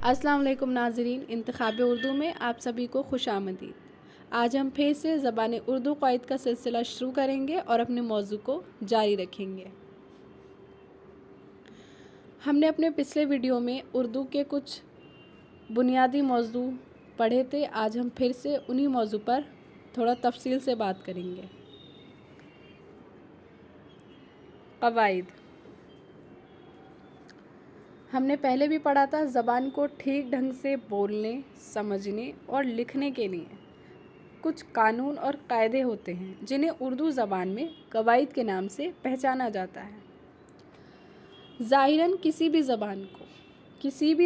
अस्सलाम वालेकुम नाज़रीन, इंतखाब उर्दू में आप सभी को खुश आमदीद। आज हम फिर से ज़बान उर्दू क़वाइद का सिलसिला शुरू करेंगे और अपने मौजू को जारी रखेंगे। हमने अपने पिछले वीडियो में उर्दू के कुछ बुनियादी मौजू पढ़े थे। आज हम फिर से उन्हीं मौजू पर थोड़ा तफसील से बात करेंगे। क़वाइद हमने पहले भी पढ़ा था। ज़बान को ठीक ढंग से बोलने, समझने और लिखने के लिए कुछ कानून और कायदे होते हैं जिन्हें उर्दू ज़बान में क़वाइद के नाम से पहचाना जाता है। ज़ाहिरन किसी भी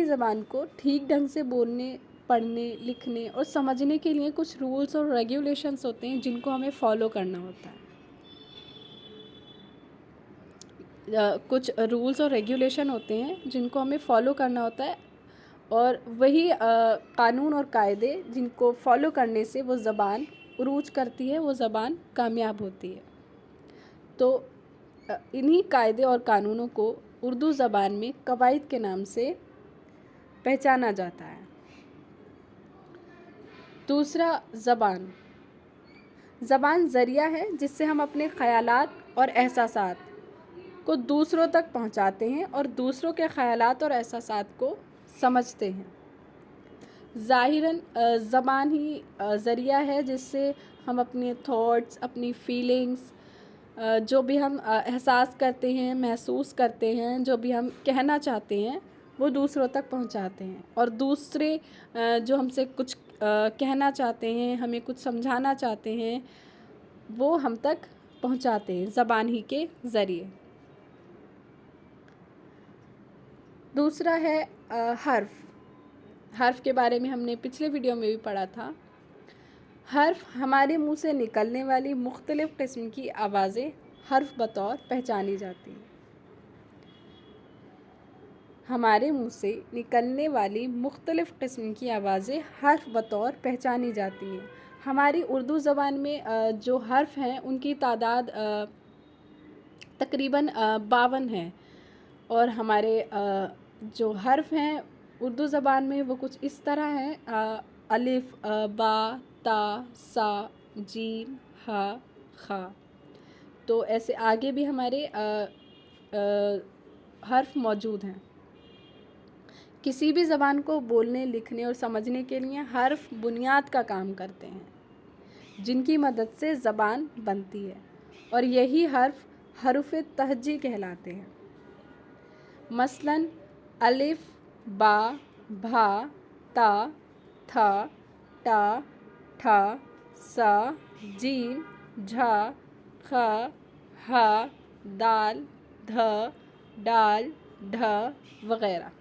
ज़बान को ठीक ढंग से बोलने, पढ़ने, लिखने और समझने के लिए कुछ रूल्स और रेगुलेशंस होते हैं जिनको हमें फ़ॉलो करना होता है। कुछ रूल्स और रेगुलेशन होते हैं जिनको हमें फ़ॉलो करना होता है और वही कानून और कायदे जिनको फ़ॉलो करने से वो ज़बान उरूज करती है, वो ज़बान कामयाब होती है। तो इन्हीं कायदे और कानूनों को उर्दू ज़बान में क़वाइद के नाम से पहचाना जाता है। दूसरा, ज़बान ज़रिया है जिससे हम अपने ख़यालात और एहसासात को दूसरों तक पहुंचाते हैं और दूसरों के ख़यालात और एहसासात को समझते हैं। ज़ाहिरन ज़बान ही ज़रिया है जिससे हम अपने थॉट्स, अपनी फीलिंग्स, जो भी हम एहसास करते हैं, महसूस करते हैं, जो भी हम कहना चाहते हैं वो दूसरों तक पहुंचाते हैं और दूसरे जो हमसे कुछ कहना चाहते हैं, हमें कुछ समझाना चाहते हैं, वो हम तक पहुंचाते हैं ज़बान ही के ज़रिए। दूसरा है हर्फ़ के बारे में हमने पिछले वीडियो में भी पढ़ा था। हर्फ़ हमारे मुंह से निकलने वाली मुख्तलिफ़ किस्म की आवाज़ें हर्फ़ बतौर पहचानी जाती हैं। हमारे मुंह से निकलने वाली मुख्तलिफ़ किस्म की आवाज़ें हर्फ़ बतौर पहचानी जाती हैं। हमारी उर्दू ज़बान में जो हर्फ़ हैं उनकी तादाद तकरीबन 52 है और हमारे जो हर्फ़ हैं उर्दू ज़बान में वो कुछ इस तरह हैं: अलिफ़, बा, ता, सा, जीम, हा, खा। तो ऐसे आगे भी हमारे हर्फ़ मौजूद हैं। किसी भी ज़बान को बोलने, लिखने और समझने के लिए हर्फ़ बुनियाद का काम करते हैं जिनकी मदद से ज़बान बनती है और यही हर्फ़ हरूफ़ तहजी कहलाते हैं। मसलन अलिफ़, बा, भा, ता, था, टा, ठा, सा, जीम, झा, खा, हा, दाल, ध, डाल, ढ वग़ैरह।